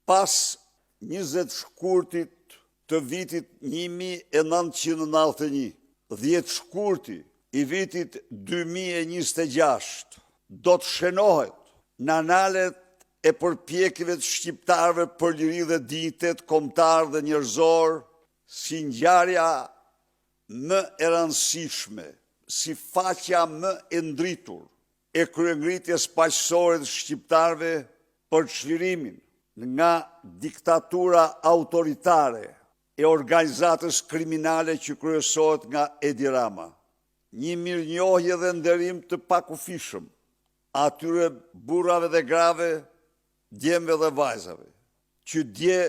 Pas 20 shkurtit të vitit 1991, 10 shkurti i vitit 2026, do të shënohet në analet e përpjekjeve të shqiptarëve për liri dhe dinjitet kombëtar dhe njerëzor, si ngjarja më e rëndësishme, si faqja më e ndritur e kryengritjes paqësore të shqiptarëve për çlirimin nga diktatura autoritare e organizatës kriminale që kryesohet nga Edi Rama. Një mirënjohje dhe nderim të pakufishëm atyre burrave dhe grave, djemve dhe vajzave, që dje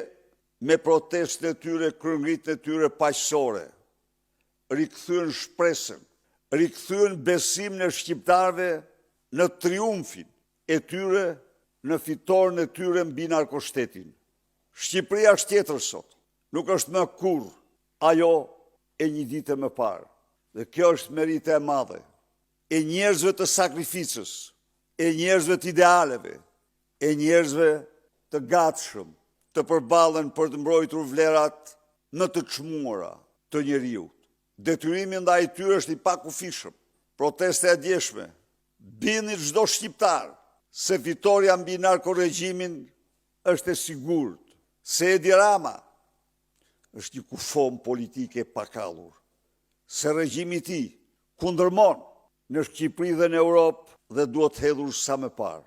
me protestën e tyre, kryengritjen e tyre paqësore, rikthyen shpresën, rikthyen besimin e shqiptarëve në triumfin e tyre, në fitoren e tyre mbi narkoshtetin. Shqipëria është tjetër sot, nuk është më kurrë ajo e një dite më parë. Dhe kjo është merite e madhe e njerëzve të sakrificës, e njerëzve të idealeve, e njerëzve të gatshëm të përballen për të mbrojtur vlerat më të çmuara të njeriut. Detyrimi ndaj tyre është i pakufishëm. Protesta e djeshme bini çdo shqiptar se fitoria mbi narkoregjimin është e sigurt, se Edi Rama është një kufom politike pakallur, se regjimi i tij kundërmon në Shqipëri dhe në Europë dhe duhet hedhur sa më parë.